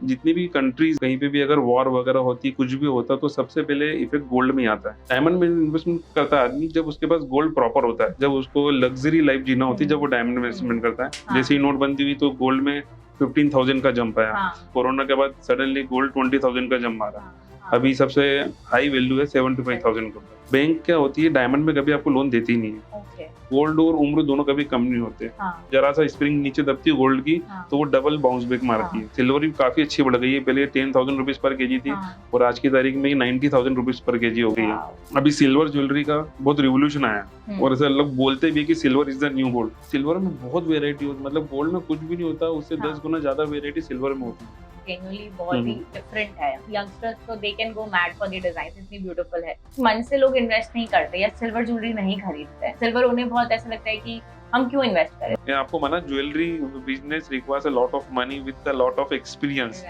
जितनी भी कंट्रीज कहीं पे भी अगर वॉर वगैरह होती, कुछ भी होता, तो सबसे पहले इफेक्ट गोल्ड में ही आता है। डायमंड में इन्वेस्टमेंट करता है आदमी जब उसके पास गोल्ड प्रॉपर होता है, जब उसको लग्जरी लाइफ जीना होती है, जब वो डायमंड इन्वेस्टमेंट करता है। जैसे ही नोटबंदी हुई तो गोल्ड में 15,000 का जंप आया। कोरोना के बाद सडनली गोल्ड 20,000 का जंप मारा। अभी सबसे हाई वैल्यू है 75,000 का। बैंक क्या होती है, डायमंड में कभी आपको लोन देती नहीं है। गोल्ड और उम्र दोनों कभी कम नहीं होते। जरा सा स्प्रिंग नीचे दबती है गोल्ड की, तो वो डबल बाउंस बैक मारती है। सिल्वर भी काफी अच्छी बढ़ गई है, पहले 10,000 रुपीज पर केजी थी और आज की तारीख में 90,000 रुपीज पर केजी हो गई है। अभी सिल्वर ज्वेलरी का बहुत रिवोल्यूशन आया और ऐसा लोग बोलते भी है कि silver is the new gold. Silver में बहुत वेरायटी होती है, मतलब गोल्ड में कुछ भी नहीं होता, उससे 10 गुना ज्यादा वेरायटी सिल्वर में होती है। जेन्युइनली बहुत ही डिफरेंट है। यंगस्टर्स तो they can go mad for the design, इतनी ब्यूटीफुल है। मन से लोग इन्वेस्ट नहीं करते या सिल्वर ज्वेलरी नहीं खरीदते। सिल्वर उन्हें बहुत ऐसा लगता है कि हम क्यों इन्वेस्ट करें। मैं आपको माना, jewellery business requires a lot of money with a lot of experience.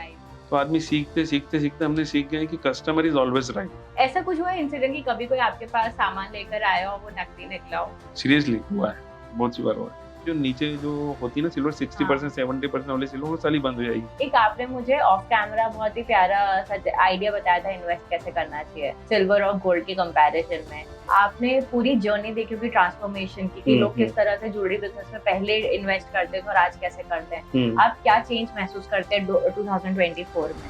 तो आदमी सीखते हमने सीख गए कि कस्टमर इज ऑलवेज राइट। ऐसा कुछ हुआ इंसिडेंट कि कभी कोई आपके पास सामान लेकर आया हो वो नकली निकला हो? सीरियसली हुआ है, बहुत सी बार हुआ है। जो नीचे जो होती है ना सिल्वर 60% 70% वाली सिल्वर, वो साली बंद हो जाएगी। एक आपने मुझे ऑफ कैमरा बहुत ही प्यारा सच आइडिया बताया था इन्वेस्ट कैसे करना चाहिए सिल्वर और गोल्ड के कंपैरिजन में। आपने पूरी जर्नी देखी होगी ट्रांसफॉर्मेशन की, कि लोग किस तरह से ज्वेलरी बिजनेस में पहले इन्वेस्ट करते थे और आज कैसे करते हैं। आप क्या चेंज महसूस करते हैं 2024 में?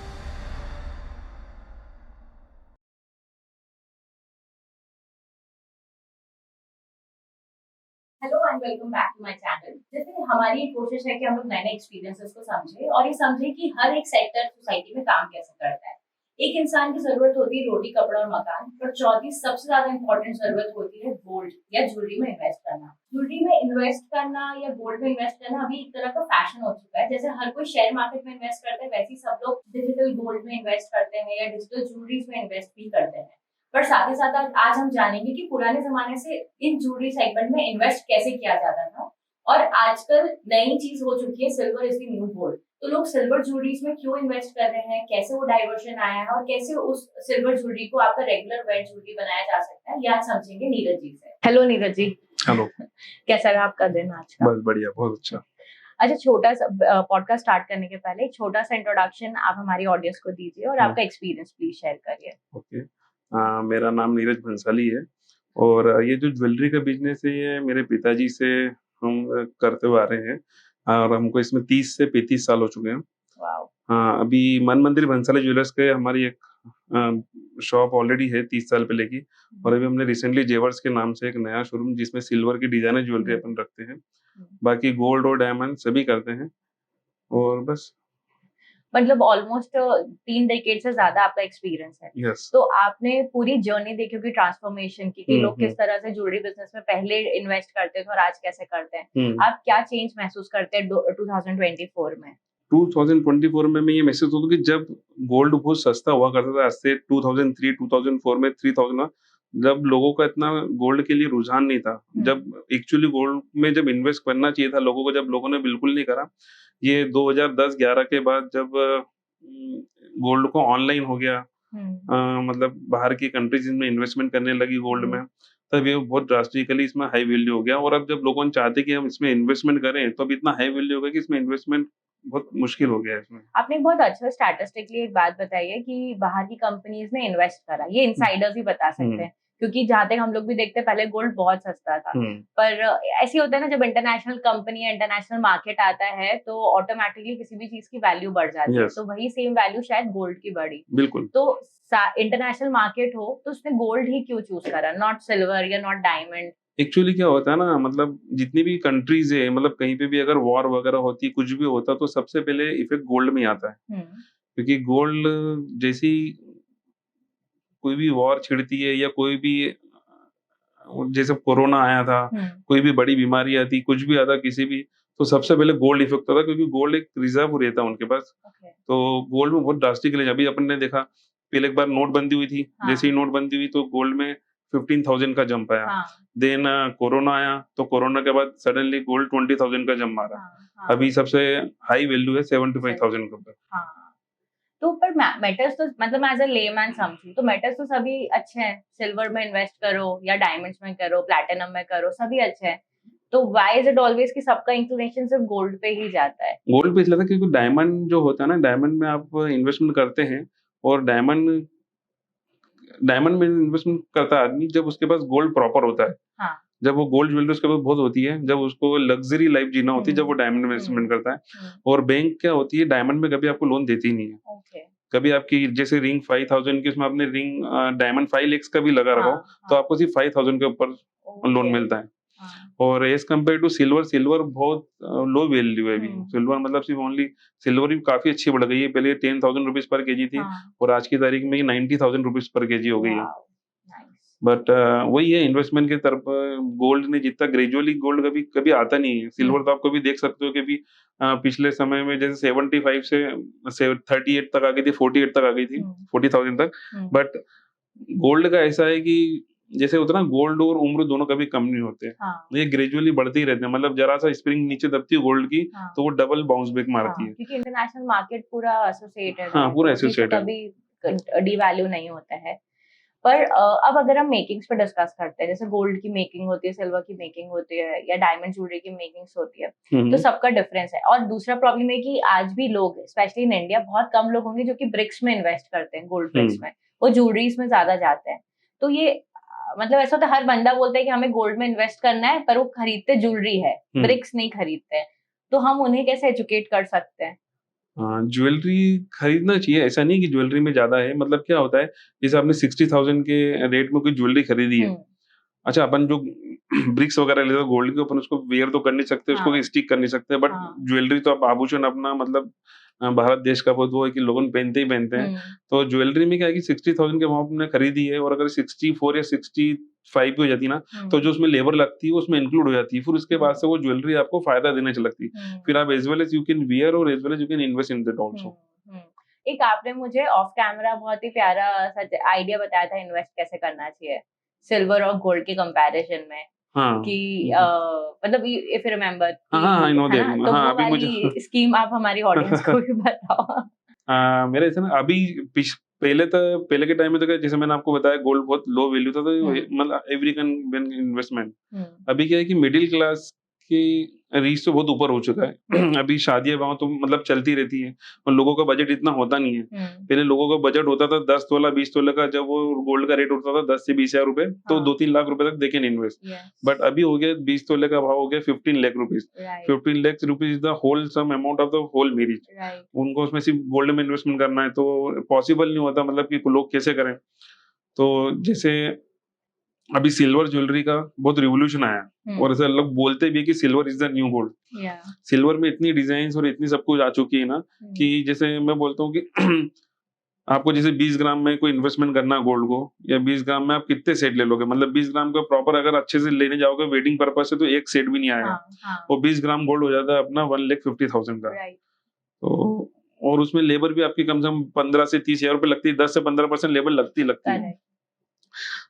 Hello and welcome back to my channel. जैसे हमारी कोशिश है कि हम लोग नए नए एक्सपीरियंसेस को समझे और ये समझे कि हर एक सेक्टर सोसाइटी में काम कैसे करता है। एक इंसान की जरूरत होती है रोटी, कपड़ा और मकान, पर चौथी सबसे ज्यादा इंपॉर्टेंट जरूरत होती है गोल्ड या ज्वेलरी में इन्वेस्ट करना। ज्वेलरी में इन्वेस्ट करना या गोल्ड में इन्वेस्ट करना अभी एक तरह का फैशन हो चुका है। जैसे हर कोई शेयर मार्केट में इन्वेस्ट करते हैं, वैसे ही सब लोग डिजिटल गोल्ड में इन्वेस्ट करते हैं या डिजिटल ज्वेलरीज में इन्वेस्ट भी करते हैं। पर साथ ही साथ आज हम जानेंगे कि पुराने जमाने से इन ज्वेलरी सेगमेंट में इन्वेस्ट कैसे किया जाता था और आजकल नई चीज हो चुकी है silver is the new gold. तो लोग सिल्वर ज्वेलरीज में क्यों इन्वेस्ट कर रहे हैं, कैसे वो डाइवर्शन आया है और कैसे उस सिल्वर ज्वेलरी को आपका रेगुलर वेयर ज्वेलरी बनाया जा सकता है, ये आज समझेंगे नीरज जी से। हेलो नीरज जी। हेलो। कैसा रहा आपका दिन आज का? बस बढ़िया, बहुत अच्छा। अच्छा, छोटा सा पॉडकास्ट स्टार्ट करने के पहले एक छोटा सा इंट्रोडक्शन आप हमारी ऑडियंस को दीजिए और आपका एक्सपीरियंस प्लीज शेयर करिए। ओके, मेरा नाम नीरज भंसाली है और ये जो ज्वेलरी का बिजनेस है ये मेरे पिताजी से हम करते हुए आ रहे हैं और हमको इसमें 30 से 35 साल हो चुके हैं। हाँ, अभी मन मंदिर भंसाली ज्वेलर्स के हमारी एक शॉप ऑलरेडी है 30 साल पहले की, और अभी हमने रिसेंटली जेवर्स के नाम से एक नया शोरूम जिसमें सिल्वर की डिजाइनर ज्वेलरी अपन रखते हैं। बाकी गोल्ड और डायमंड सभी करते हैं और बस। मतलब ऑलमोस्ट 3 डेकेड से ज्यादा आपका एक्सपीरियंस है। yes. तो आपने पूरी जर्नी देखी होगी ट्रांसफॉर्मेशन की, कि लोग किस तरह से ज्वेलरी बिजनेस में पहले इन्वेस्ट करते थे और आज कैसे करते हैं। आप क्या चेंज महसूस करते हैं 2024 में? 2024 में मैं ये महसूस होता कि जब गोल्ड बहुत सस्ता हुआ करता था, आज से 2003-2004 में 3000, जब लोगों का इतना गोल्ड के लिए रुझान नहीं था, जब एक्चुअली गोल्ड में जब इन्वेस्ट करना चाहिए था लोगों को, जब लोगों ने बिल्कुल नहीं करा। ये 2010-11 के बाद जब गोल्ड को ऑनलाइन हो गया, मतलब बाहर की कंट्रीज में इन्वेस्टमेंट करने लगी गोल्ड में, तब ये बहुत ड्रास्टिकली इसमें हाई वैल्यू हो गया। और अब जब लोगों ने चाहते कि हम इसमें इन्वेस्टमेंट करें, तो अब इतना हाई वैल्यू हो गया कि इसमें इन्वेस्टमेंट बहुत मुश्किल हो गया है इसमें। आपने बहुत अच्छा स्टैटिस्टिकली एक बात बताई है कि बाहर की कंपनीज ने इन्वेस्ट करा, ये इनसाइडर्स ही बता सकते हैं, क्योंकि जहां तक हम लोग भी देखते हैं पहले गोल्ड बहुत सस्ता था। पर ऐसे होता है ना, जब इंटरनेशनल कंपनी या इंटरनेशनल मार्केट आता है तो ऑटोमेटिकली किसी भी चीज की वैल्यू बढ़ जाती है। तो वही सेम वैल्यू शायद गोल्ड की बढ़ी। बिल्कुल। तो इंटरनेशनल मार्केट हो तो उसने गोल्ड ही क्यों चूज करा, नॉट सिल्वर या नॉट डायमंड? एक्चुअली क्या होता है ना, मतलब जितनी भी कंट्रीज है, मतलब कहीं पे भी अगर वॉर वगैरह होती, कुछ भी होता, तो सबसे पहले इफेक्ट गोल्ड में ही आता है। क्योंकि गोल्ड जैसी कोई भी वॉर छिड़ती है या कोई भी जैसे कोरोना आया था, कोई भी बड़ी बीमारी आती, कुछ भी आता किसी भी, तो सबसे पहले गोल्ड इफेक्ट होता, क्योंकि गोल्ड एक रिजर्व रहता है उनके पास। तो गोल्ड में बहुत ड्रास्टिकली अभी अपन ने देखा, पहले एक बार नोटबंदी हुई थी। जैसे ही नोटबंदी हुई तो गोल्ड में 15,000 का जंप आया। देन कोरोना आया, तो कोरोना के बाद सडनली गोल्ड 20,000 का जंप मारा। अभी सबसे हाई वैल्यू है 75,000 का। तो पर मेटल्स तो मतलब एज अ लेमैन समझू तो मेटल्स तो सभी अच्छे हैं, सिल्वर में इन्वेस्ट करो या डायमंड्स में करो, प्लैटिनम में करो, सभी अच्छे हैं। तो व्हाई इज इट ऑलवेज कि सबका इंक्लिनेशन सिर्फ गोल्ड पे ही जाता है? गोल्ड पे इसलिए था क्योंकि डायमंड जो होता है ना, डायमंड में आप इन्वेस्टमेंट करते हैं, और डायमंड डायमंड में इन्वेस्टमेंट करता है आदमी जब उसके पास गोल्ड प्रॉपर होता है। हाँ। जब वो गोल्ड ज्वेलरी उसके पास बहुत होती है, जब उसको लग्जरी लाइफ जीना होती है, जब वो डायमंड में इन्वेस्टमेंट करता है। और बैंक क्या होती है, डायमंड में कभी आपको लोन देती ही नहीं है। ओके। कभी आपकी जैसे रिंग 5000 की, उसमें आपने रिंग डायमंड 5 लाख का भी लगा रखा हो, तो आपको सिर्फ 5000 के ऊपर लोन मिलता है। और as compare to silver, silver बहुत लो वैल्यू है अभी। सिल्वर मतलब सिर्फ ओनली, सिल्वर भी काफी अच्छी बढ़ गई है। पहले 10,000 रुपीज पर केजी थी, और आज की तारीख में 90,000 रुपीज पर केजी हो गई है। बट वही है, इन्वेस्टमेंट की तरफ गोल्ड ने जितना ग्रेजुअली, गोल्ड कभी कभी आता नहीं है। सिल्वर तो आप कभी देख सकते हो कि भी पिछले समय में जैसे 75 से 38 तक आ गई थी, 48 तक आ गई थी, 40,000 तक। बट गोल्ड का ऐसा है कि जैसे होता है ना, गोल्ड और उम्र दोनों कभी कम नहीं होते। ये ग्रेजुअली बढ़ते ही रहते हैं। मतलब जरा सा स्प्रिंग नीचे दबती है गोल्ड की, तो वो डबल बाउंस बैक मारती है। क्योंकि इंटरनेशनल मार्केट पूरा एसोसिएटेड हाँ, है, पूरा तो एसोसिएटेड है। कभी डिवैल्यू नहीं होता है। पर अब अगर हम मेकिंग्स पे डिस्कस करते हैं, जैसे गोल्ड की मेकिंग होती है, सिल्वर की मेकिंग होती है, या डायमंड ज्वेलरी की मेकिंग्स होती है, तो सबका डिफरेंस है। और दूसरा प्रॉब्लम है कि आज भी लोग, स्पेशली इन इंडिया, बहुत कम लोग होंगे जो कि ब्रिक्स में इन्वेस्ट करते हैं, गोल्ड ब्रिक्स में। वो ज्वेलरीज में ज्यादा जाते हैं। तो ये मतलब ऐसा होता है, हर बंदा बोलता है कि हमें गोल्ड में इन्वेस्ट करना है, पर वो खरीदते ज्वेलरी है, ब्रिक्स नहीं खरीदते हैं। तो हम उन्हें कैसे एजुकेट कर सकते हैं? ज्वेलरी खरीदना चाहिए, ऐसा नहीं कि ज्वेलरी में ज्यादा है। मतलब क्या होता है, जैसे आपने 60,000 के रेट में कोई ज्वेलरी खरीदी है, अच्छा अपन जो ब्रिक्स वगैरह लेते हैं गोल्ड के, अपन उसको वेयर तो कर नहीं सकते, उसको स्टिक कर नहीं सकते। बट ज्वेलरी तो आप आभूषण अपना, मतलब भारत देश का बहुत वो है कि लोग पहनते ही पहनते हैं। तो ज्वेलरी में क्या है कि 60,000 के भाव आपने खरीदी है, और अगर 64 या 65 की हो जाती है ना, तो जो उसमें लेबर लगती है वो उसमें इंक्लूड हो जाती है। फिर उसके बाद से वो ज्वेलरी आपको फायदा देने से लगती है। फिर आप as well as you can wear, और as well as you can invest in that also. एक आपने मुझे ऑफ कैमरा बहुत ही प्यारा सच आइडिया बताया था इन्वेस्ट कैसे करना चाहिए सिल्वर और गोल्ड के कंपैरिजन में। कि मतलब if you remember, I know that. तो वो वाली स्कीम आप हमारी ऑडियंस को भी बताओ। मेरे ऐसे ना, अभी पहले के टाइम में तो क्या, जैसे मैंने आपको बताया, गोल्ड बहुत लो वैल्यू था, तो मतलब एवरी कैन इन्वेस्टमेंट। अभी क्या है कि मिडिल क्लास की रीच तो बहुत ऊपर हो चुका है। अभी शादियां वहां तो मतलब चलती रहती है, और लोगों का बजट इतना होता नहीं है। पहले लोगों का बजट होता था 10 तोला 20 तोला का, जब वो गोल्ड का रेट होता था 10 से 20 हजार रुपए, तो 2-3 लाख रुपए तक दे कैन इन्वेस्ट। बट अभी हो गया 20 तोले का भाव हो गया 15 lakh rupees. 15 lakh rupees is the whole sum amount of the whole marriage. उनको उसमें सिर्फ गोल्ड में इन्वेस्टमेंट करना है, तो पॉसिबल नहीं होता। मतलब कि लोग कैसे करें। तो जैसे अभी सिल्वर ज्वेलरी का बहुत रिवोल्यूशन आया, और ऐसा लोग बोलते भी है कि silver is the new gold. Silver में इतनी डिजाइन और इतनी सब कुछ आ चुकी है ना, कि जैसे मैं बोलता हूँ कि आपको जैसे 20 ग्राम में कोई इन्वेस्टमेंट करना है गोल्ड को, या 20 ग्राम में आप कितने सेट ले लोगे। मतलब 20 ग्राम का प्रॉपर अगर अच्छे से लेने जाओगे वेडिंग पर्पज से, तो एक सेट भी नहीं आएगा। वो 20 ग्राम गोल्ड हो जाता है अपना 1,50,000 का। तो और उसमें लेबर भी आपकी कम से कम 15 से 30 हजार रुपए लगती है। 10 से 15% लेबर लगती है।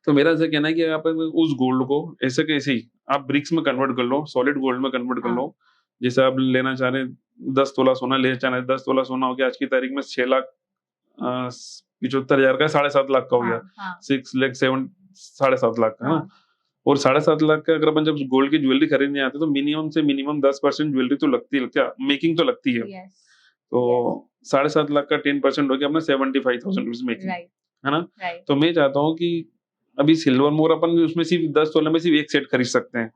तो मेरा ऐसा कहना है कि आप उस गोल्ड को ऐसे कैसे ही आप ब्रिक्स में कन्वर्ट कर लो, सॉलिड गोल्ड में कन्वर्ट कर लो। जैसे आप लेना चाह रहे हैं 10 तोला सोना लेना चाह रहे हैं, 10 तोला सोना हो गया आज की तारीख में 6,75,000 का, 7.5 लाख का हो गया। 6 लाख 7.5 लाख का है ना। और 7.5 लाख का अगर अपन जब गोल्ड की ज्वेलरी खरीदने आते हैं, तो मिनिमम से मिनिमम 10% ज्वेलरी तो लगती है, क्या मेकिंग तो लगती है। तो 7.5 लाख का 10% हो गया अपना 75,000 रुपीज मेकिंग, है ना। तो मैं चाहता हूँ कि अभी सिल्वर मोर अपन उसमें सिर्फ 10 तोले में सिर्फ एक सेट खरीद सकते हैं।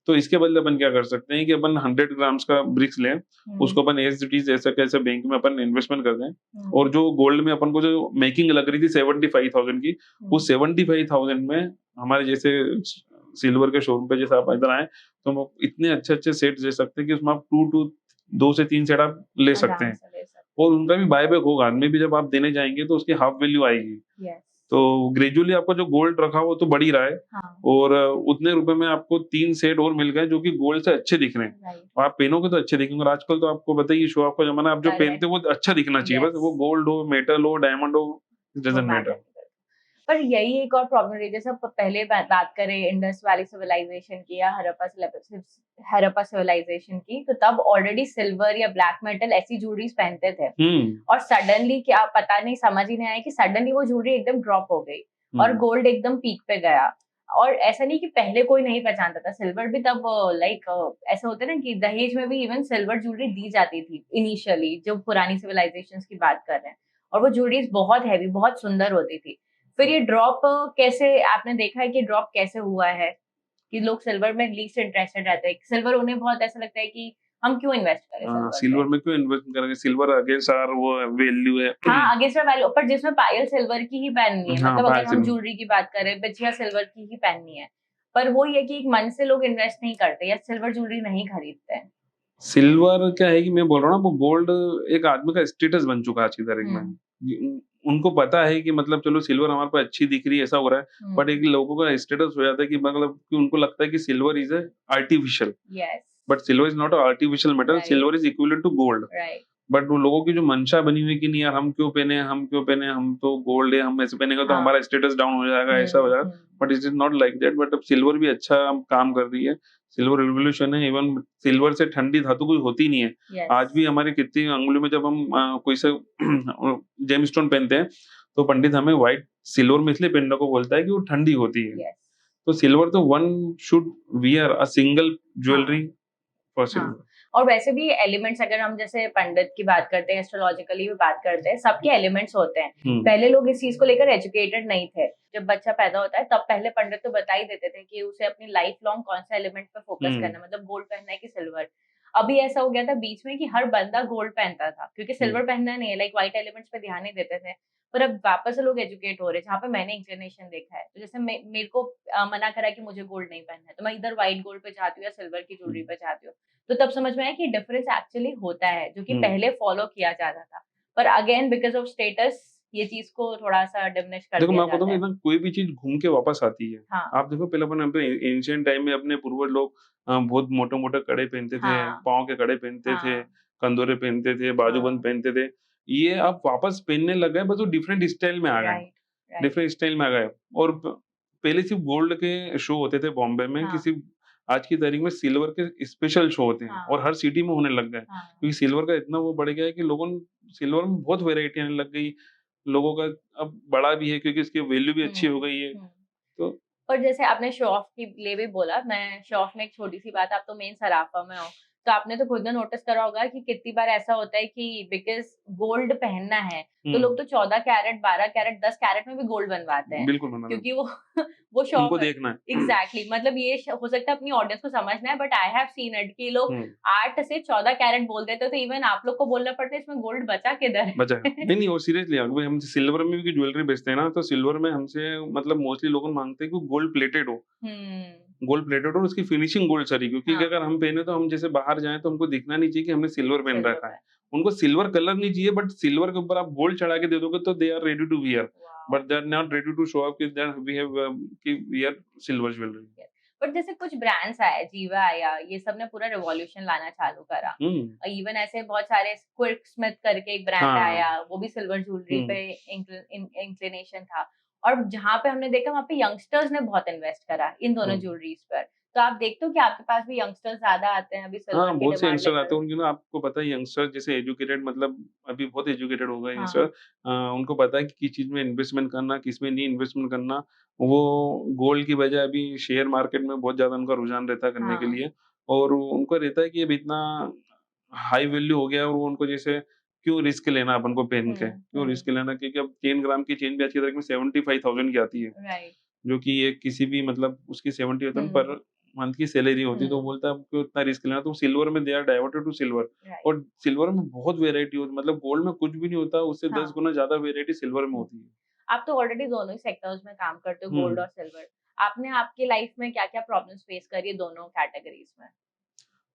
तो इसके बदले अपन क्या कर सकते हैं कि अपन 100 ग्राम्स का ब्रिक्स लें, उसको अपन एज इट इज ऐसा कैसे बैंक में अपन इन्वेस्टमेंट कर दें। और जो गोल्ड में अपन को जो मेकिंग लग रही थी 75,000 की, उस 75,000 में हमारे जैसे सिल्वर के शोरूम पे जैसे आप इधर आए, तो हम इतने अच्छे अच्छे सेट ले सकते हैं कि उसमें आप 2 से 3 सेट आप ले सकते हैं। और उनका भी बायबैक होगा, में भी जब आप देने जाएंगे तो उसकी हाफ वैल्यू आएगी। तो ग्रेजुअली आपका जो गोल्ड रखा वो तो बढ़ ही रहा है। और उतने रुपए में आपको 3 सेट और मिल गए जो कि गोल्ड से अच्छे दिख रहे हैं। और आप पहनोगे तो अच्छे दिखेंगे। और आजकल तो आपको बताइए, शो ऑफ का जमाना, आप जो पहनते हो वो अच्छा दिखना चाहिए। बस वो गोल्ड हो, मेटल हो, डायमंड हो, इट डजंट मैटर। पर यही एक और प्रॉब्लम रही, जैसे पहले बात करें इंडस वैली सिविलाइजेशन की या हड़प्पा सिविलाइजेशन की, तो तब ऑलरेडी सिल्वर या ब्लैक मेटल ऐसी ज्वेलरीज पहनते थे। और सडनली क्या पता नहीं, समझ ही नहीं आया कि सडनली वो ज्वेलरी एकदम ड्रॉप हो गई और गोल्ड एकदम पीक पे गया। और ऐसा नहीं कि पहले कोई नहीं पहचानता था, सिल्वर भी तब लाइक ऐसा होता है ना कि दहेज में भी इवन सिल्वर ज्वेलरी दी जाती थी इनिशियली, जो पुरानी सिविलाइजेशंस की बात कर रहे हैं। और वो ज्वेलरीज बहुत हैवी, बहुत सुंदर होती थी। फिर ये ड्रॉप कैसे, आपने देखा है कि ड्रॉप कैसे हुआ है कि लोग सिल्वर में लीस्ट इंटरेस्टेड रहते हैं? सिल्वर उन्हें बहुत ऐसा लगता है कि हम क्यों इन्वेस्ट करें सिल्वर सिल्वर पे? में क्यों इन्वेस्ट करेंगे, सिल्वर अगेंस्ट आर वो वैल्यू है। हाँ, अगेंस्ट वैल्यू, पर जिसमें पायल सिल्वर की ही पहननी है, हाँ मतलब अगर पायल हम सिल्वर। ज्वेलरी की बात करें, बिछिया सिल्वर की ही पहननी है। पर वो ये कि एक मन से लोग इन्वेस्ट नहीं करते या सिल्वर ज्वेलरी नहीं खरीदते हैं। सिल्वर क्या है कि मैं बोल रहा हूँ ना, वो गोल्ड एक आदमी का स्टेटस बन चुका है आज की तारीख में। हम्म। उनको पता है कि मतलब चलो सिल्वर हमारे को अच्छी दिख रही है, ऐसा हो रहा है, बट एक लोगों का स्टेटस हो जाता है कि मतलब कि उनको लगता है कि silver is a artificial, yes. But silver is not artificial metal, right. Silver is equivalent to gold. Right. But वो लोगों की जो मंशा बनी हुई है कि नहीं यार हम क्यों पहने, हम क्यों पहने, हम तो गोल्ड है, हम ऐसे पहनेंगे तो हाँ। हमारा स्टेटस डाउन हो जाएगा, ऐसा हो जाएगा। But it is not like that. But अब सिल्वर भी अच्छा काम कर रही है, सिल्वर रिवोल्यूशन है। इवन सिल्वर से ठंडी धातु कोई होती नहीं है। यस। आज भी हमारी कितनी अंगुली में जब हम कोई से जेमस्टोन पहनते हैं तो पंडित हमें व्हाइट सिल्वर में इसलिए पहनने को बोलता है कि वो ठंडी होती है। यस। तो सिल्वर तो one should wear a single jewellery for हाँ। सिल्वर। और वैसे भी एलिमेंट्स, अगर हम जैसे पंडित की बात करते हैं, एस्ट्रोलॉजिकली भी बात करते हैं, सबके एलिमेंट्स होते हैं। पहले लोग इस चीज को लेकर एजुकेटेड नहीं थे। जब बच्चा पैदा होता है तब पहले पंडित तो बता ही देते थे कि उसे अपनी लाइफ लॉन्ग कौन सा एलिमेंट पे फोकस करना है, मतलब गोल्ड पहनना है कि सिल्वर। अभी ऐसा हो गया था बीच में कि हर बंदा गोल्ड पहनता था क्योंकि सिल्वर पहनना नहीं है, लाइक व्हाइट एलिमेंट्स पे ध्यान नहीं देते थे। पर अब वापस से लोग एजुकेट हो रहे हैं, जहाँ पे मैंने एक जनरेशन देखा है। तो जैसे मेरे को मना करा कि मुझे गोल्ड नहीं पहनना है, तो मैं इधर व्हाइट गोल्ड पे जाती हूँ या सिल्वर की ज्वेलरी पे जाती हूँ। तो तब समझ में आया कि डिफरेंस एक्चुअली होता है, जो कि पहले फॉलो किया जाता था। पर अगेन बिकॉज ऑफ स्टेटस ये चीज को थोड़ा सा डिमिनिश कर देखो मैं दिया आपको जाता बताऊँ है। कि ना कोई भी चीज़ घूम के वापस आती है। हाँ। आप देखो पहले अपने एंशिएंट टाइम में अपने पूर्वज लोग बहुत मोटे-मोटे कड़े पहनते थे, हाँ। पाँव के कड़े पहनते थे, हाँ। कंदोरे पहनते थे, बाजूबंद हाँ। पहनते थे। ये अब वापस पहनने लग गए, बस वो डिफरेंट स्टाइल में आ गए हैं। राइट। राइट। डिफरेंट स्टाइल में आ गए। और पहले सिर्फ गोल्ड के शो होते थे बॉम्बे में, कि हाँ। सिर्फ आज की तारीख में सिल्वर के स्पेशल शो होते हैं और हाँ। हर सिटी में होने लग गए। हाँ। क्योंकि सिल्वर का इतना वो बढ़ गया है कि लोगों ने सिल्वर में बहुत वैरायटी आने लग गई। लोगों का अब बढ़ा भी है क्योंकि इसकी वैल्यू भी अच्छी हो गई है। हम्म। तो और जैसे आपने शो ऑफ के लिए भी बोला, मैं शो ऑफ में एक छोटी सी बात, आप तो मेन सराफा में हो, तो आपने तो खुद ने नोटिस करा होगा कि कितनी बार ऐसा होता है कि बिकॉज गोल्ड पहनना है तो लोग तो 14 कैरेट, 12 कैरेट, 10 कैरेट में भी गोल्ड बनवाते हैं बिल्कुल बना क्योंकि वो वो शौक उनको है। देखना है। एग्जैक्टली मतलब ये हो सकता है अपनी ऑडियंस को समझना है, but I have seen it कि लोग हुँ, 8 से 14 कैरेट बोल देते, तो इवन आप लोग को बोलना पड़ता है इसमें गोल्ड बचा किधर बचा है। है। नहीं, नहीं वो सीरियसली अभी हम सिल्वर में भी ज्वेलरी बेचते हैं ना, तो सिल्वर में हमसे मतलब मोस्टली लोग माँगते हैं कि गोल्ड प्लेटेड हो। हम्म। गोल्ड प्लेटेड हो और उसकी फिनिशिंग गोल्ड सरी, क्योंकि हाँ। अगर हम पहने तो हम जैसे बाहर जाएँ तो हमको दिखना नहीं चाहिए कि हमने सिल्वर पहन सिल्वर रखा है। पे। उनको सिल्वर कलर नहीं चाहिए, बट सिल्वर के ऊपर आप गोल्ड चढ़ा के दे दोगे तो they are ready to wear, wow. But they are not ready to show off कि दैट वी हैव कि वियर सिल्वर ज्वेलरी। बट जैसे कुछ ब्रांड्स आए, जीवा आया, ये सब ने पूरा रिवॉल्यूशन लाना चालू करा। हुँ, इवन ऐसे बहुत सारे क्विक स्मिथ करके एक ब्रांड हाँ, आया, वो भी सिल्वर ज्वेलरी हुँ, पे इंक्लिनेशन था। और जहाँ पे हमने देखा वहाँ पे यंगस्टर्स ने बहुत इन्वेस्ट करा इन दोनों हुँ। ज्वेलरीज पर। तो आप देखते हो कि आपके पास भी यंगस्टर्स ज्यादा आते हैं अभी सिल्वर हाँ, की बहुत से डिमांड यंगस्टर आते लेकर? हैं, उनके ना आपको पता है यंगस्टर जैसे एजुकेटेड मतलब अभी बहुत एजुकेटेड हो गए यंगस्टर। हाँ। उनको पता है कि किस चीज़ में इन्वेस्टमेंट करना, किस में नहीं इन्वेस्टमेंट करना। वो गोल्ड की बजाय अभी शेयर मार्केट में बहुत ज़्यादा उनका रुझान रहता है करने के हाँ। लिए। और उनको रहता है कि अब इतना हाई वैल्यू हो गया है और वो उनको जैसे क्यों रिस्क लेना अपन को पहन के, क्यों हम्म। रिस्क लेना, क्योंकि अब 10 ग्राम की चेन भी आज की तारीख में 75,000 की आती है। राइट। जो कि एक किसी भी मतलब उसकी 70,000 पर हम्म। मंथ की सैलरी होती है, तो वो हम्म। बोलता है आपको इतना रिस्क लेना, तो सिल्वर में they are diverted to silver. Right. और सिल्वर में बहुत वैरायटी होती है, मतलब गोल्ड में कुछ भी नहीं होता, उससे 10 हाँ। गुना ज़्यादा वैरायटी सिल्वर में होती है। आप तो ऑलरेडी दोनों ही सेक्टर्स में काम करते हो, गोल्ड हुँ। और सिल्वर। आपने आपकी लाइफ में क्या-क्या प्रॉब्लम्स फेस करी है दोनों कैटेगरीज में?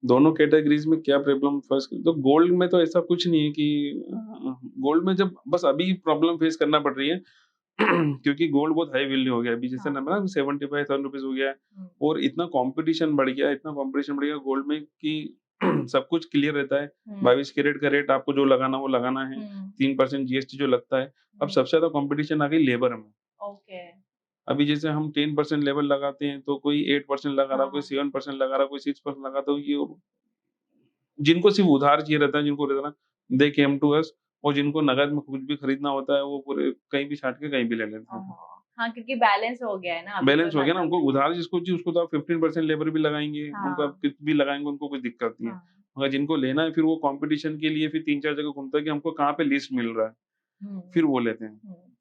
दोनों कैटेगरीज़ में क्या प्रॉब्लम फर्स्ट तो गोल्ड में तो ऐसा कुछ नहीं है कि गोल्ड में जब बस अभी प्रॉब्लम फेस करना पड़ रही है क्योंकि गोल्ड बहुत हाई वैल्यू हो गया है। अभी जैसे हाँ। ना 75,000 रुपीज़ हो गया है हुँ। और इतना कॉम्पिटिशन बढ़ गया है, इतना कॉम्पिटिशन बढ़ गया गोल्ड में कि सब कुछ क्लियर रहता है। हुँ। 22 कैरेट का रेट आपको जो लगाना वो लगाना है। हुँ। 3% जीएसटी जो लगता है। अब हुँ। सबसे ज़्यादा कॉम्पिटिशन आ गई लेबर में। ओके। अभी जैसे हम 10% लेबर लगाते हैं तो कोई 8% लगा रहा, कोई हाँ। 7% लगा रहा, कोई 6% लगा, तो ये जिनको सिर्फ़ उधार चाहिए रहता है, जिनको रहता है ना दे केम टू अस, और जिनको नकद में कुछ भी खरीदना होता है वो पूरे कहीं भी छाँट के कहीं भी ले लेते हैं। ओह! हाँ, क्योंकि बैलेंस हो गया है ना अभी बैलेंस कोई हो गया ना, मतलब उनको नहीं है। उधार जिसको चाहिए उसको तो आप 15% लेबर भी लगाएँगे, उनको आप हाँ, कित भी लगाएँगे, उनको कुछ दिक्कत नहीं है। हाँ। मगर जिनको लेना है फिर वो कॉम्पिटिशन के लिए फिर 3-4 जगह घूमता है कि हमको कहाँ पे लीस्ट मिल रहा है, हुँ, फिर वो लेते हैं।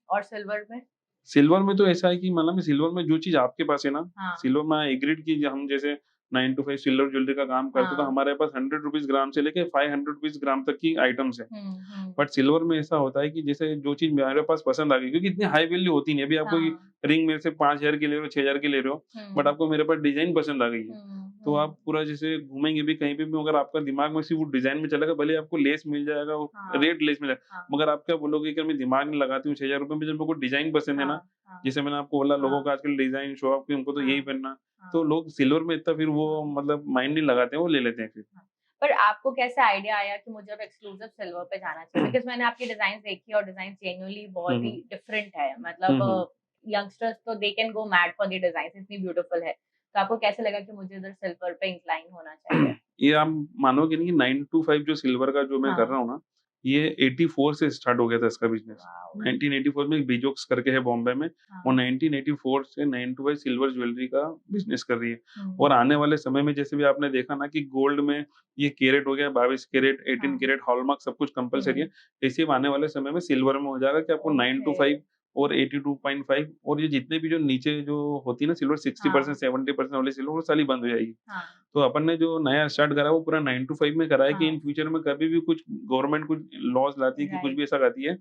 और सिल्वर में? सिल्वर में तो ऐसा है कि मतलब में सिल्वर में जो चीज़ आपके पास है ना, हाँ, सिल्वर में आई एग्रीड कि हम जैसे 9 टू 5 सिल्वर ज्वेलरी का काम करते हैं, तो हाँ। हमारे पास ₹100 ग्राम से लेके ₹500 ग्राम तक की आइटम्स हैं। हुँ, हुँ। बट सिल्वर में ऐसा होता है कि जैसे जो चीज़ मेरे पास पसंद आ गई क्योंकि इतनी हाई वैल्यू होती नहीं है। अभी आप कोई हाँ। रिंग मेरे से 5000 की ले रहे हो, 6000 की ले रहे हो, बट हुँ, आपको मेरे पास डिज़ाइन पसंद आ गई है। हुँ, तो हुँ। आप पूरा जैसे घूमेंगे भी कहीं पे भी मगर आपका दिमाग में सिर्फ़ वो डिज़ाइन में चलेगा, भले आपको लेस मिल जाएगा, वो हाँ, रेट लेस मिल हाँ, जाएगा। मगर आप क्या बोलोगे कि मैं दिमाग नहीं लगाती हूँ ₹6000 में जब मेरे को डिज़ाइन पसंद है ना, हाँ, हाँ, जैसे मैंने आपको बोला लोगों हाँ, का आजकल डिज़ाइन शो ऑफ की उनको तो यही हाँ, पहनना है। तो हाँ, लोग सिल्वर में इतना फिर वो हाँ, मतलब माइंड नहीं लगाते हैं, वो ले लेते हैं फिर। हाँ। पर आपको कैसे आइडिया आया कि मुझे अब एक्सक्लूसिव सिल्वर पे जाना चाहिए? बिकॉज़ मैंने आपकी डिज़ाइन्स देखी और डिज़ाइन जेन्युइनली हुँ, बहुत ही हुँ। डिफरेंट है। हुँ, मतलब हुँ। यंगस्टर्स तो they can go mad for the designs इतनी ब्यूटीफुल है। तो आपको कैसे लगा कि मुझे इधर सिल्वर पे इंक्लाइन होना चाहिए? ये आप मानोगे नहीं कि 9 टू 5 जो सिल्वर का जो मैं कर हाँ, रहा हूँ ना, ये 84 से स्टार्ट हो गया था इसका बिज़नेस। वॉव! 1984 में एक बीजोक्स करके है बॉम्बे में, वो हाँ, 1984 से 9 टू 5 सिल्वर ज्वेलरी का बिज़नेस कर रही है। हुँ, और आने वाले समय में जैसे भी आपने देखा ना कि गोल्ड में ये कैरेट हो गया, 22 कैरेट, 18 हाँ, कैरेट, हॉलमार्क सब कुछ कंपल्सरी है। हुँ, ऐसे ही आने वाले समय में सिल्वर में हो जाएगा कि आपको 9 टू ओके, 5 और 82.5 और ये जितने भी जो नीचे जो होती है ना सिल्वर 60% हाँ, 70% वाली सिल्वर वो सारी बंद हो जाएगी। हाँ, तो अपन ने जो नया स्टार्ट करा है वो पूरा 9 टू 5 में करा है कि इन हाँ, फ्यूचर में कभी भी कुछ गवर्नमेंट कुछ लॉज़ लाती है कि कुछ राइट। भी ऐसा करती है,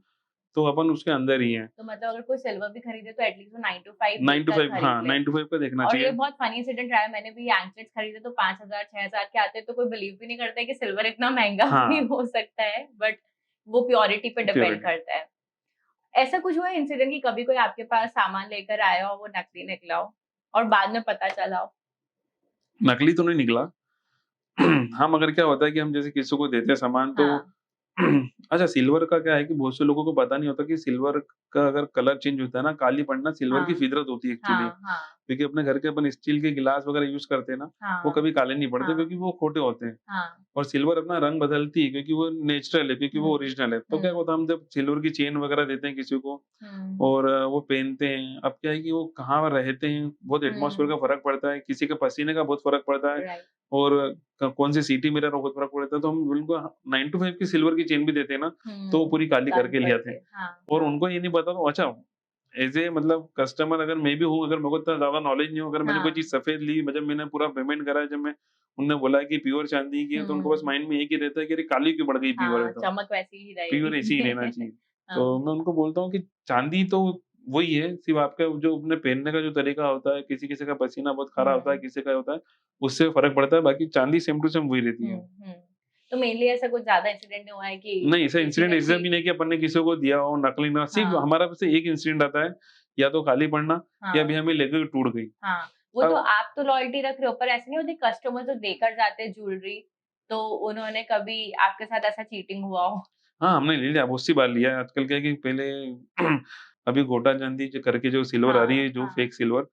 तो अपन उसके अंदर ही हैं। तो मतलब अगर कोई सिल्वर भी खरीदे तो एटलीस्ट वो 9 टू 5 9 टू देखकर 5 खरीद हाँ, ले। 9 टू 5 का देखना और ये चाहिए। बहुत फनी इंसिडेंट रहा है, मैंने भी एंकलेट्स खरीदे तो 5,000 6,000 के आते हैं, तो कोई बिलीव भी नहीं करता है कि सिल्वर इतना महँगा भी हाँ, हो सकता है, बट वो प्योरिटी पे डिपेंड प्योरिटी। करता है। ऐसा कुछ हुआ है इंसिडेंट कि कभी कोई आपके पास सामान लेकर आया हो, वो नकली निकला हो और बाद में पता चला हो? नकली तो नहीं निकला। हाँ, मगर क्या होता है कि हम जैसे किसी को देते हैं सामान तो हाँ, अच्छा सिल्वर का क्या है कि बहुत से लोगों को पता नहीं होता कि सिल्वर का अगर कलर चेंज होता है ना, काली पड़ना सिल्वर की हाँ, फितरत होती है एक्चुअली। हाँ, हाँ, क्योंकि अपने घर के अपन स्टील के गिलास वगैरह यूज़ करते हैं ना, वो हाँ, कभी काले नहीं पड़ते हाँ, क्योंकि वो खोटे होते हैं। हाँ। और सिल्वर अपना रंग बदलती है क्योंकि वो नेचुरल है, क्योंकि वो हुँ, ओरिजिनल है। तो क्या हुँ, होता है हम जब सिल्वर की चेन वगैरह देते हैं किसी को हुँ, और वो पहनते हैं, अब क्या है कि वो कहाँ रहते हैं, बहुत एटमॉस्फेयर हुँ, का फ़र्क पड़ता है, किसी के पसीने का बहुत फ़र्क पड़ता है राइट। और क कौन सी सिटी में रह रहा है बहुत फ़र्क पड़ता है। तो हम उनको 9 टू 5 की सिल्वर की चेन भी देते हैं ना, तो वो हुँ, पूरी काली काली करके ले आते करके, हैं। हाँ, और हाँ, उनको ये नहीं पता तो अच्छा ऐज़ ए मतलब कस्टमर अगर मैं भी हूँ, अगर मेरे को इतना ज़्यादा नॉलेज नहीं हो, अगर मैंने कोई हाँ, चीज़ सफ़ेद ली, जब मैंने पूरा पेमेंट करा, जब मैं उन्होंने बोला कि प्योर चांदी की है, तो उनको बस हुँ। माइंड में एक ही रहता है कि अरे काली क्यों पड़ गई प्योर है हाँ, तो, चमक वैसी ही प्योर ऐसे ही रहना रहेगी। चाहिए। तो हाँ, मैं उनको बोलता हूँ कि चांदी तो वही है, सिर्फ़ आपका जो अपने पहनने का जो तरीका होता है, किसी-किसी का पसीना बहुत खारा होता है, हुँ, किसी का होता है, उससे फ़र्क पड़ता है, बाकी चांदी सेम टू सेम वही रहती हुँ, है। हुँ। तो मेनली ऐसा कुछ ज़्यादा इंसिडेंट नहीं हुआ है कि नहीं, ऐसा किसी इंसिडेंट ने ऐसा भी चीट नहीं कि अपन ने किसी को दिया हो नकली ना, सिर्फ़ हाँ, हमारा बस एक इंसिडेंट आता है, या तो काली पड़ना या हाँ, भी हमें लेके टूट गई। हाँ। वो तो अब आप तो लॉयल्टी रख रहे हो, पर ऐसे नहीं होती कस्टमर जो देकर जाते हैं ज्वेलरी, तो उन्होंने कभी आपके साथ ऐसा चीटिंग हुआ हो? हाँ, हमने ले लिया, बहुत सी बार लिया है। आजकल क्या है कि पहले अभी गोटा चाँदी जो करके जो सिल्वर आ रही हाँ, है, जो हाँ, फेक सिल्वर,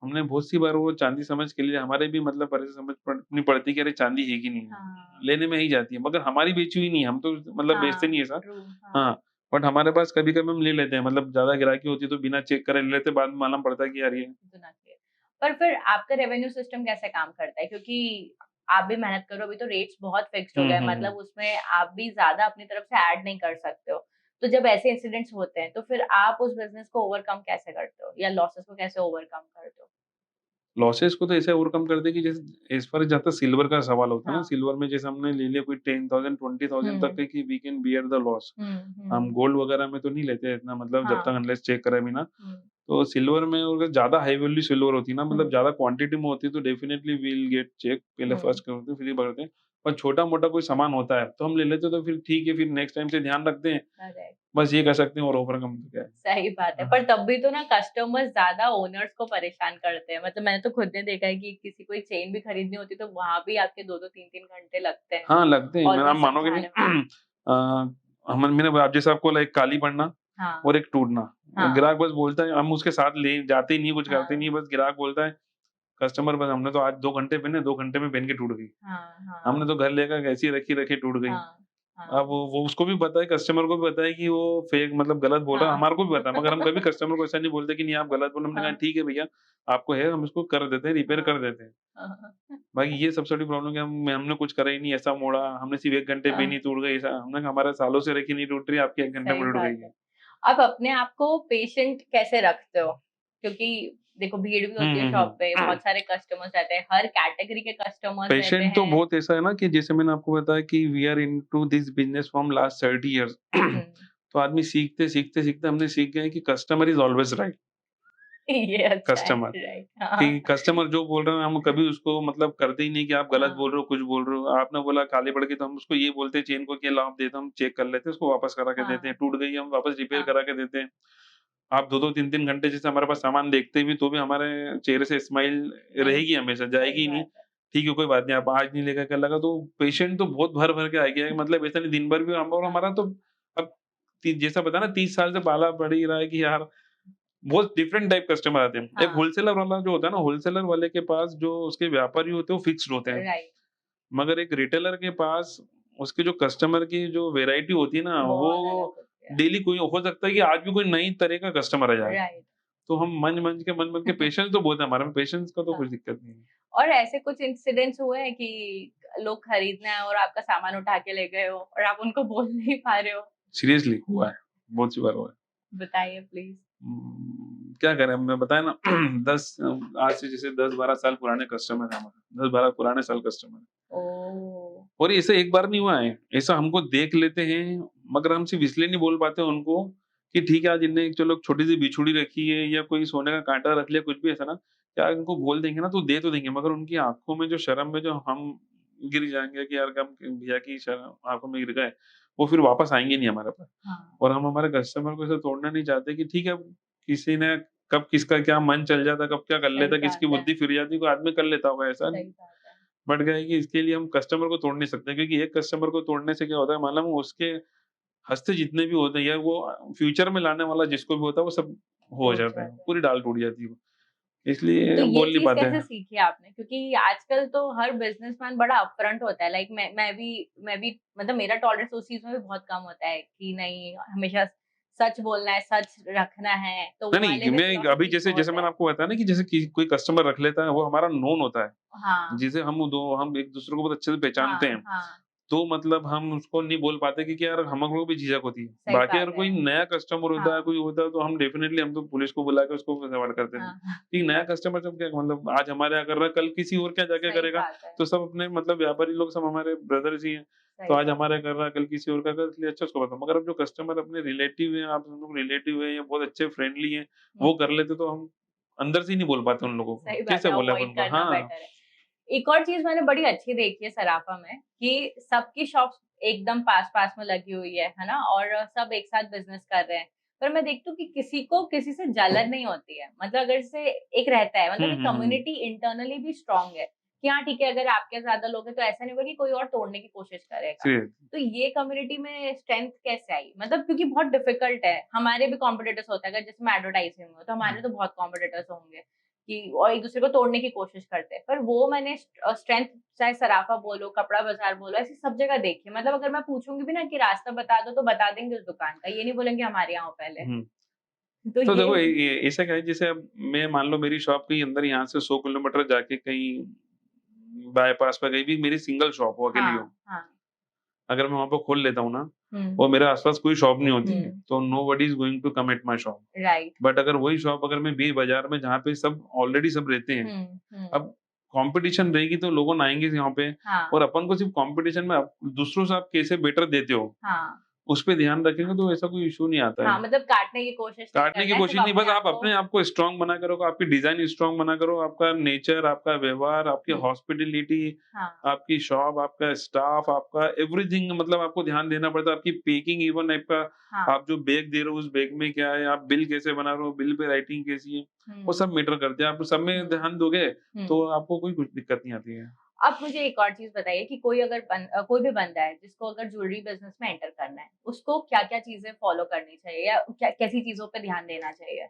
हमने बहुत सी बार वो चाँदी समझ के लिए हमारे भी मतलब परेशानी समझ पड़नी पड़ती है कि अरे चाँदी है कि नहीं है, हाँ, लेने में ही जाती है। मगर हमारी बेची हुई नहीं है, हम तो मतलब बेचते हाँ, नहीं है ऐसा। ट्रू, हाँ, हाँ, बट हमारे पास कभी-कभी हम ले लेते हैं, मतलब ज़्यादा ग्राहकी होती है तो बिना चेक करे ले लेते हैं, बाद में मालूम पड़ता है कि यार ये सुना चाहिए। पर फिर आपका रेवेन्यू सिस्टम कैसे काम करता है? क्योंकि आप भी मेहनत कर रहे हो, अभी तो रेट्स बहुत फिक्स्ड हो हुँ, गए हैं, हुँ, हुँ। मतलब उसमें आप भी ज़्यादा अपनी तरफ से ऐड नहीं कर सकते हो। तो जब ऐसे इंसिडेंट्स होते हैं, तो फिर आप उस बिज़नेस को ओवरकम कैसे करते हो या लॉसेस को कैसे ओवरकम करते हो? लॉसेस को तो ऐसे ओवरकम करते हैं कि जैसे एज़ फार एज़ जहाँ तक सिल्वर का सवाल होता है ना, हाँ। सिल्वर में जैसे हमने ले लिया कोई 10,000 20,000 तक हुँ, है कि we can bear the loss. हुँ, हम हुँ। गोल्ड वगैरह में तो नहीं लेते इतना, मतलब जब तक हाँ। अनलेस चेक करे बिना। हुँ, तो सिल्वर में अगर ज़्यादा हाई वैल्यू सिल्वर होती है ना, मतलब हुँ, ज़्यादा क्वांटिटी में होती है तो definitely we will get check, पहले हुँ। फर्स्ट करते हैं फिर ही पकड़ते हैं। और छोटा-मोटा कोई सामान होता है तो हम ले लेते हैं, तो फिर ठीक है, फिर नेक्स्ट टाइम से ध्यान रखते हैं। करेक्ट। बस ये कर सकते हैं और ओवरकम तो क्या है। सही बात है, हाँ, पर तब भी तो ना कस्टमर्स ज़्यादा ओनर्स को परेशान करते हैं। मतलब मैंने तो खुद ने देखा है कि किसी को एक चेन भी खरीदनी होती है तो वहाँ भी आपके 2-2 3-3 घंटे लगते हैं, हाँ, लगते हैं, मैं आप ऑलमोस्ट मानोगे नहीं। समझाने में। मैंने आप जैसे आपको बोला एक काली पड़ना हाँ, और एक टूटना। हाँ, ग्राहक बस बोलता है, हम उसके साथ ले जाते ही नहीं, कुछ करते हाँ, नहीं, बस ग्राहक बोलता है, कस्टमर बस हमने तो आज 2 घंटे पहने, 2 घंटे में पहन के टूट गई। हाँ, हाँ, हमने तो घर लेकर ऐसी रखी रखी टूट गई। हाँ। हाँ, अब वो उसको भी पता है, कस्टमर को भी पता है कि वो फेक मतलब गलत बोल रहा है, हाँ, हमारे को भी पता है, मगर हम कभी कस्टमर को ऐसा नहीं बोलते कि नहीं आप गलत बोल रहे हो। हमने कहा हाँ, ठीक है भैया, आपको है हम इसको कर देते हैं, रिपेयर हाँ, कर देते हैं। हाँ, हाँ, बाकी ये सबसे बड़ी प्रॉब्लम है कि हमने कुछ करा ही नहीं, ऐसा मोड़ा, हमने सिर्फ 1 घंटे में हाँ, नहीं टूट गई ऐसा। हमने कहा हमारे सालों से रखी नहीं टूट रही, आपकी 1 घंटे सही में टूट बात गई है। है। आप अपने आप को पेशेंट कैसे रखते हो? क्योंकि देखो भीड़ भी होती है शॉप पे, हुँ। बहुत सारे कस्टमर्स रहते हैं, हर कैटेगरी के कस्टमर्स रहते पेशेंट तो हैं। बहुत ऐसा है ना कि जैसे मैंने आपको बताया कि we are into this business from last 30 years. हुँ, तो आदमी सीखते हमने सीख गए हैं कि कस्टमर इज़ ऑलवेज़ राइट। ये अच्छा है, कस्टमर राइट, कि हाँ, कस्टमर जो बोल रहे हैं हम कभी उसको मतलब करते ही नहीं कि आप गलत हाँ, बोल रहे हो, कुछ बोल रहे हो। आपने बोला काली पड़ गई तो हम उसको ये बोलते हैं चेन को कि लाओ आप दे दो, हम चेक कर लेते हैं, उसको वापस करा के देते हाँ, हैं। टूट गई हम वापस रिपेयर हाँ, करा के देते हैं। आप 2-2 3-3 घंटे जैसे हमारे पास सामान देखते भी तो भी हमारे चेहरे से स्माइल नहीं, रहेगी हमेशा, सही जाएगी ही नहीं। बात है। ठीक है, कोई बात नहीं, आप आज नहीं लेकर कल लगा तो पेशेंट तो बहुत भर-भर के आ गया है, मतलब ऐसा नहीं दिन भर भी हम और हाँ, हमारा तो अब जैसा बताया ना 30 साल से पाला पड़ ही रहा है कि यार बहुत डिफरेंट टाइप कस्टमर आते हैं। एक हाँ, होलसेलर वाला जो होता है ना, होलसेलर वाले के पास जो उसके व्यापारी होते हैं वो फिक्स्ड होते हैं। राइट, मगर एक रिटेलर के पास उसके जो कस्टमर की जो वैरायटी होती है ना, बहुत अलग वो होती है, डेली कोई हो सकता है कि आज भी कोई नई तरह का कस्टमर आ जाए। राइट। तो हम मन-मन के पेशेंस तो बहुत है हमारे में, पेशेंस का तो हाँ, कुछ दिक्कत नहीं है। और ऐसे कुछ इंसिडेंट्स हुए हैं कि लोग खरीदने आए और आपका सामान उठा के ले गए हो और आप उनको बोल नहीं पा रहे हो? सीरियसली हुआ है, बहुत सी बार हुआ है। बताइए प्लीज़? क्या करें, मैं बताया ना 10 आज से जैसे 10-12 साल पुराने कस्टमर हैं हमारे, 10-12 पुराने साल कस्टमर हैं। ओह! और ऐसे एक बार नहीं हुआ है, ऐसा हमको देख लेते हैं, मगर हम सिर्फ इसलिए नहीं बोल पाते उनको कि ठीक है आज इनने चलो छोटी-सी बिछुड़ी रखी है या कोई सोने का काँटा रख लिया, कुछ भी ऐसा ना, क्या इनको बोल देंगे ना तो दे तो देंगे, मगर उनकी आँखों में जो शर्म में जो हम गिर जाएँगे कि यार हम भैया की शर्म आँखों में गिर गए, वो फिर वापस आएँगे नहीं हमारे पास। हाँ, और हम हमारे कस्टमर को ऐसे तोड़ना नहीं चाहते कि ठीक है, किसी ने कब किसका क्या मन चल जाता, कब क्या कर सही लेता, बात किसकी है, बुद्धि फिर जाती, कोई आदमी कर लेता होगा ऐसा। सही बात है। बट क्या है कि इसके लिए हम कस्टमर को तोड़ नहीं सकते, क्योंकि एक कस्टमर को तोड़ने से क्या होता है मालूम है, उसके हँसते जितने भी होते हैं या वो फ्यूचर में लाने वाला जिसको भी होता है वो सब हो टूट जाता है, जाते हैं। पूरी दाल टूट जाती है वो। तो इसलिए ये बोल नहीं चीज़ पाते कैसे हैं। सीखी आपने? क्योंकि आजकल तो हर बिज़नेसमैन बड़ा अपफ्रंट होता है, लाइक मैं भी मतलब मेरा टॉलरेंस उस चीज़ में भी बहुत कम होता है कि नहीं हमेशा सच बोलना है, सच रखना है, तो वो नहीं, वाले नहीं, में मैं अभी फिलॉसफीज़ जैसे बहुत जैसे है। मैंने आपको बताया ना कि जैसे कि कोई कस्टमर रख लेता है, वो हमारा नोन होता है, हाँ, जिसे हम एक दूसरे को बहुत अच्छे से पहचानते हाँ, हैं। हाँ, तो मतलब हम उसको नहीं बोल पाते क्योंकि यार हम लोगों को भी झिझक होती है। सही बाकी बात अगर है। कोई नया कस्टमर होता है, हाँ, कोई होता है तो हम डेफ़िनेटली हम तो पुलिस को बुला के उसको सवाल करते थे। हाँ, हाँ, कि नया कस्टमर जब क्या मतलब आज हमारे यहाँ कर रहा है, कल किसी और के यहाँ जाके सही करेगा। बात है, तो सब अपने मतलब व्यापारी लोग सब हमारे ब्रदर्स ही हैं। तो सही आज बात हमारे है। यहाँ कर रहा है, कल किसी और का कर इसलिए अच्छा उसको बताओ। मगर अब जो कस्टमर अपने रिलेटिव हैं, आप हम लोग रिलेटिव हैं या बहुत अच्छे फ्रेंडली हैं, हुँ, वो कर लेते तो हम अंदर से ही नहीं बोल पाते उन लोगों को। सही बात कैसे है, बोले अब अवॉइड उनको? करना हाँ। बेटर है। एक और चीज़ मैंने बड़ी अच्छी देखी है सराफा में कि सबकी शॉप्स एकदम पास-पास में लगी हुई है ना? और सब एक साथ बिज़नेस कर रहे हैं। पर मैं देखती हूँ कि किसी को किसी से जलन नहीं होती है। मतलब अगर जैसे एक रहता है हुँ, मतलब एक हुँ, हुँ। कम्युनिटी इंटरनली भी स्ट्रॉन्ग है कि हाँ, ठीक है अगर आपके ज़्यादा लोग हैं तो ऐसा नहीं होगा कि कोई और तोड़ने की कोशिश करेगा। सीरियस तो ये कम्युनिटी में स्ट्रेंथ कैसे आई? मतलब क्योंकि बहुत डिफिकल्ट है। हमारे भी कॉम्पिटिटर्स होते हैं, अगर जैसे मैं एडवर्टाइजिंग में हूँ, तो हुँ। हमारे तो बहुत कॉम्पिटिटर्स होंगे। कि और एक-दूसरे को तोड़ने की कोशिश करते हैं। पर वो मैंने स्ट्रेंथ चाहे सराफा बोलो, कपड़ा बाज़ार बोलो, ऐसी सब जगह देखी है। मतलब अगर मैं पूछूँगी भी ना कि रास्ता बता दो, तो बता देंगे उस दुकान का। ये नहीं बोलेंगे हमारे यहाँ आओ पहले। हुँ। तो तो ये देखो ये ऐसा क्या है, जैसे अब मैं मान लो मेरी शॉप कहीं अंदर यहाँ से 100 किलोमीटर जाके कहीं बाईपास पे कहीं भी मेरी सिंगल शॉप हो, अकेली हाँ, हो। हाँ। अगर मैं वहाँ पे खोल लेता हूँ ना हुँ, और मेरे आस-पास कोई शॉप नहीं होती है, हुँ। तो nobody is going to come at my shop. Right. But अगर वही शॉप अगर मैं बीच बाज़ार में जहाँ पे सब ऑलरेडी सब रहते हैं, हुँ, हुँ। अब कॉम्पिटिशन रहेगी तो लोग आएँगे यहाँ पे हाँ, और अपन को सिर्फ कॉम्पिटिशन में दूसरों से आप कैसे बेटर देते हो, हाँ। उस पे ध्यान रखेंगे तो ऐसा कोई इश्यू नहीं आता है। हाँ, मतलब काटने की कोशिश नहीं काटने की करना है, सिर्फ़ कोशिश नहीं, बस अपने आप आप को अपने आप को स्ट्रॉन्ग बना के रखो, आपकी डिज़ाइन स्ट्रॉन्ग बना के रखो, आपका नेचर, आपका व्यवहार, आपकी हुँ, हॉस्पिटैलिटी, हाँ, आपकी शॉप, आपका स्टाफ, आपका एवरीथिंग मतलब आपको ध्यान देना पड़ता है, आपकी पैकिंग इवन आपका हाँ। आप जो बैग दे रहे हो, उस बैग में क्या है, आप बिल कैसे बना रहे हो, बिल पे राइटिंग कैसी है, वो हुँ, सब मैटर करते हैं। आप सब में हुँ, ध्यान दोगे, हुँ। तो आपको कोई कुछ दिक्कत नहीं आती है। अब मुझे एक और चीज़ बताइए कि कोई भी बंदा है जिसको अगर ज्वेलरी बिज़नेस में एंटर करना है, उसको क्या-क्या चीज़ें फ़ॉलो करनी चाहिए या क्या कैसी चीज़ों पे ध्यान देना चाहिए?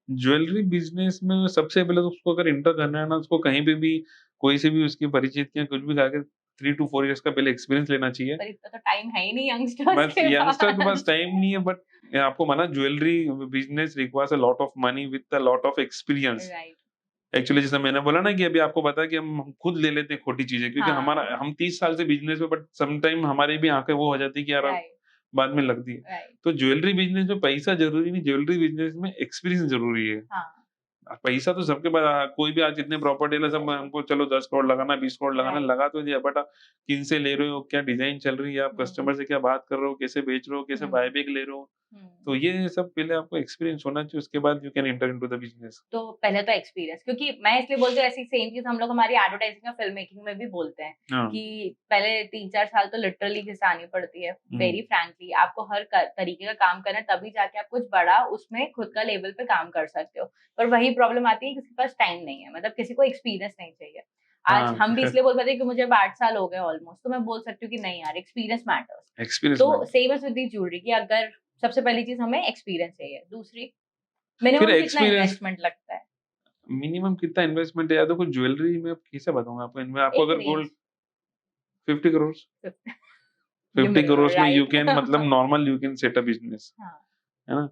ज्वेलरी बिज़नेस में सबसे पहले तो उसको अगर एंटर करना है ना, उसको कहीं पे भी कोई से भी उसकी परिचित या कुछ भी ला के 3 to 4 इयर्स का पहले एक्सपीरियंस लेना चाहिए। पर इतना तो टाइम है ही नहीं यंगस्टर्स बस के यंगस्टर के पास पास। टाइम नहीं है, बट आपको माना jewellery business requires a lot of money with a lot of experience. Right. Actually जैसे मैंने बोला ना कि अभी आपको पता है कि हम खुद ले लेते हैं खोटी चीजें, क्योंकि हमारा हाँ। हम 30 साल से बिजनेस में, बट सम टाइम हमारी भी आंखें वो हो जाती है कि यार अब राइट। बाद में लगती है। राइट। तो ज्वेलरी बिजनेस में पैसा जरूरी नहीं, ज्वेलरी बिजनेस में एक्सपीरियंस जरूरी है। हाँ। पैसा तो सबके पास, कोई भी आज इतने प्रॉपर्टी डीलर सब हमको चलो 10 करोड़ लगाना, 20 करोड़ लगाना, राइट। लगा तो दिया, बट आप किन से ले रहे हो, क्या डिजाइन चल रही है, आप कस्टमर से क्या बात कर रहे हो, कैसे बेच रहे हो, कैसे बाय बैक ले रहे हो, तो ये सब पहले आपको एक्सपीरियंस होना चाहिए, उसके बाद you can enter into the business. तो पहले तो एक्सपीरियंस, क्योंकि मैं इसलिए बोलती हूँ ऐसी सेम चीज हम लोग हमारी एडवर्टाइजिंग और फिल्म मेकिंग में भी बोलते हैं हाँ। कि पहले 3-4 साल तो लिटरली घिसानी पड़ती है। वेरी फ्रैंकली आपको हर तरीके का काम करना है, तभी जाके आप कुछ बड़ा उसमें खुद का लेवल पे काम कर सकते हो। पर वही प्रॉब्लम आती है, किसी के पास टाइम नहीं है, मतलब किसी को एक्सपीरियंस नहीं चाहिए। आज हाँ। हम भी इसलिए बोल पाते हैं कि मुझे अब 8 साल हो गए ऑलमोस्ट, तो मैं बोल सकती हूँ कि नहीं यार, एक्सपीरियंस मैटर्स। एक्सपीरियंस तो same as with the jewellery की, अगर सबसे पहली चीज हमें एक्सपीरियंस चाहिए, दूसरी फिर मिनिमम कितना एक्सपीरियंस इन्वेस्टमेंट लगता है? मिनिमम कितना इन्वेस्टमेंट है, या तो कुछ ज्वेलरी में कैसे बताऊंगा आपको, इनमें आपको एक अगर range. Gold 50 crore, you 50 crore में यू राइट। कैन मतलब normal you can set a business, हाँ। है ना।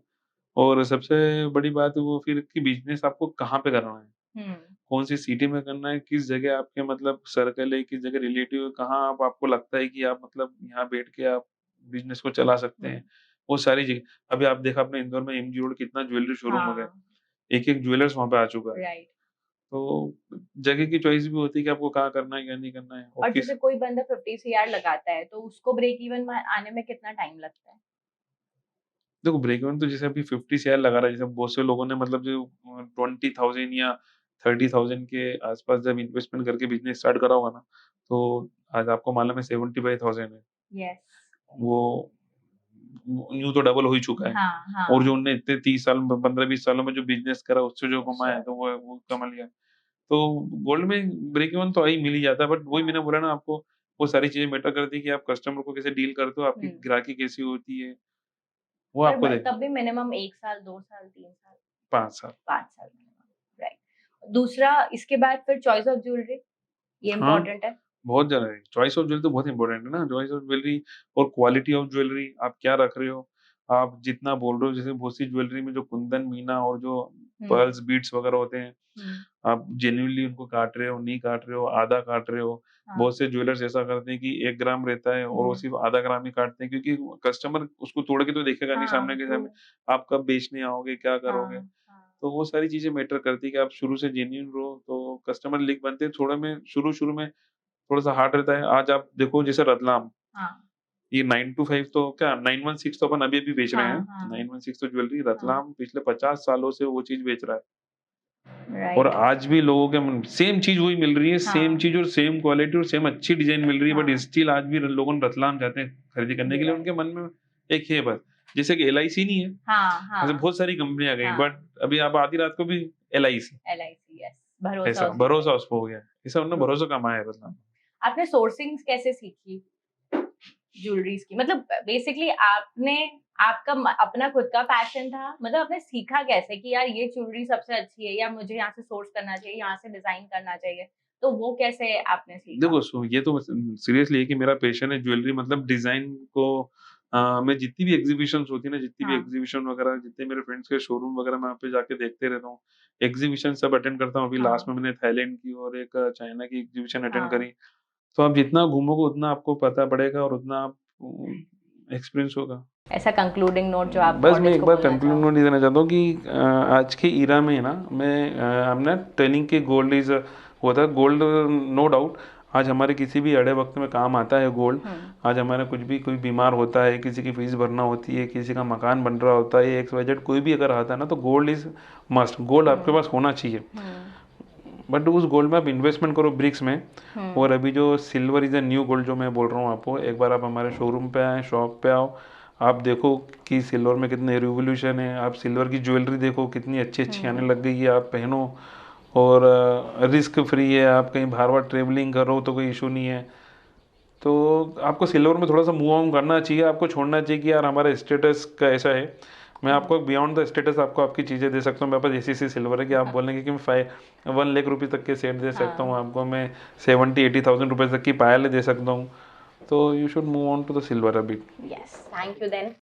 और सबसे बड़ी बात वो फिर कि बिजनेस आपको कहाँ पे करना है, हम्म। कौन सी सिटी में करना है, किस जगह आपके मतलब सर्कल है, किस जगह रिलेटिव है, कहाँ आप आपको लगता है कि आप मतलब यहाँ बैठ के आप बिजनेस को चला सकते हैं, वो सारी जगह। अभी आप देखा अपने इंदौर में एमजी रोड कितना ज्वेलरी शोरूम हो गया, हाँ। एक एक ज्वेलर्स वहां पे आ चुका है। राइट। तो जगह की चॉइस भी होती है कि आपको कहाँ करना है क्या नहीं करना है, और और किस। जैसे कोई बंदा 50 सीआर लगाता है, तो उसको ब्रेक इवन आने में कितना टाइम लगता है? देखो ब्रेक इवन तो जैसे अभी 50 शेयर लगा रहा है, जैसे बहुत से लोगों ने मतलब जो 20,000 या 30,000 के आसपास जब इन्वेस्टमेंट करके बिजनेस स्टार्ट करा होगा ना, तो आज आपको मालूम है 75,000 है। यस। वो यूं तो डबल हो ही चुका है। हाँ। हाँ। और जो उनने इतने 30 साल 15-20 सालों में जो बिजनेस करा उससे जो कमाया है, Sure. तो वो कमा लिया। तो गोल्ड में ब्रेक इवन तो ही मिल ही जाता है, बट वही मैंने हाँ। बोला ना आपको, वो सारी चीजें मैटर करती है कि आप कस्टमर को कैसे डील करते हो, आपकी ग्राहकी कैसी होती है, वो आपको पर देख। तब भी मिनिमम 1 साल, 2 साल, 3 साल, 5 साल। 5 साल मिनिमम। राइट। दूसरा, इसके बाद फिर चॉइस ऑफ ज्वेलरी, ये हाँ, इम्पोर्टेंट है। बहुत ज़्यादा है। चॉइस ऑफ ज्वेलरी तो बहुत इंपॉर्टेंट है ना, चॉइस ऑफ ज्वेलरी और क्वालिटी ऑफ ज्वेलरी आप क्या रख रहे हो, आप जितना बोल रहे हो, जैसे बहुत सी ज्वेलरी में जो कुंदन, मीना और जो पर्ल्स, बीड्स वगैरह होते हैं, आप जेन्युइनली उनको काट रहे हो, नहीं काट रहे हो, आधा काट रहे हो। बहुत से ज्वेलर्स ऐसा करते हैं कि 1 ग्राम रहता है और वो सिर्फ़ आधा ग्राम ही काटते हैं, क्योंकि कस्टमर उसको तोड़ के तो देखेगा नहीं सामने के सामने, आप कब बेचने आओगे, क्या करोगे? तो वो सारी चीज़ें मैटर करती है कि आप शुरू से जेन्युइन रहो, तो कस्टमर लिंक बनते हैं। थोड़ा में शुरू-शुरू में थोड़ा-सा हार्ड रहता है। आज आप देखो जैसे रतलाम, ये 9 टू 5 तो क्या 916 तो अपन अभी-अभी बेच रहे हैं। 916 तो ज्वेलरी रतलाम पिछले 50 सालों से वो चीज़ बेच रहा है। और राइट। आज भी लोगों के मन सेम चीज़ वही मिल रही है, सेम चीज़ और सेम क्वालिटी और सेम अच्छी डिज़ाइन मिल रही है, बट स्टिल आज भी लोग रतलाम जाते हैं खरीदी करने के लिए। उनके मन में एक है बस, जैसे कि एलआईसी नहीं है, ऐसे बहुत सारी कंपनी आ गई, बट अभी आप आधी रात को भी एलआईसी, यस, भरोसा ऐसा उसी पे। भरोसा उसपे हो गया। ऐसा उन्होंने भरोसा कमाया है रतलाम। आपने सोर्सिंग कैसे सीखी ज्वेलरीज की? मतलब बेसिकली आपका अपना खुद का पैशन था, मतलब आपने सीखा कैसे कि यार ये ज्वेलरी सबसे अच्छी है, या मुझे यहाँ से सोर्स करना चाहिए, यहाँ से डिजाइन करना चाहिए, तो वो कैसे आपने सीखा? देखो ये तो सीरियसली है कि मेरा पैशन है ज्वेलरी, मतलब डिजाइन को मैं जितनी भी एग्जीबिशंस होती है ना, जितनी भी एग्जीबिशन वगैरह, जितने मेरे फ्रेंड्स के शोरूम वगैरह मैं वहाँ पे जाके देखते रहता हूँ। एग्जीबिशन सब अटेंड करता हूँ। अभी लास्ट में मैंने थाईलैंड की और एक चाइना की एग्जीबिशन अटेंड करी। तो आप जितना घूमोगे उतना आपको पता पड़ेगा और उतना आप एक्सपीरियंस होगा। ऐसा कंक्लूडिंग नोट जो आप बस मैं ऑडियंस एक को बार बोलना कंक्लूड चाहो? नोट ये देना चाहता हूँ कि आज के इरा में ना मैं आई एम नॉट टेलिंग कि गोल्ड इज होता है, गोल्ड नो डाउट आज हमारे किसी भी अड़े वक्त में काम आता है गोल्ड। आज हमारे कुछ भी कोई बीमार होता है, किसी की फीस भरना होती है, किसी का मकान बन रहा होता है, XYZ कोई भी अगर आता है ना, तो गोल्ड इज मस्ट, गोल्ड आपके पास होना चाहिए। बट उस गोल्ड में आप इन्वेस्टमेंट करो ब्रिक्स में। और अभी जो silver is a new gold जो मैं बोल रहा हूँ आपको, एक बार आप हमारे शोरूम पे आए, शॉप पे आओ, आप देखो कि सिल्वर में कितने रिवोल्यूशन है। आप सिल्वर की ज्वेलरी देखो कितनी अच्छी अच्छी आने लग गई है, आप पहनो और रिस्क फ्री है। आप कहीं बार बार ट्रेवलिंग करो तो कोई इशू नहीं है। तो आपको सिल्वर में थोड़ा सा मूव ऑन करना चाहिए, आपको छोड़ना चाहिए कि यार हमारा स्टेटस का ऐसा है। मैं आपको बियॉन्ड द स्टेटस आपको आपकी चीज़ें दे सकता हूँ। मेरे पास एसीसी सिल्वर है कि आप बोलेंगे कि मैं 1 लाख रुपये तक के सेट दे सकता हूँ आपको, मैं 70-80,000 रुपये तक की पायल दे सकता हूँ। तो you should move on to the silver अभी। Yes, thank you then.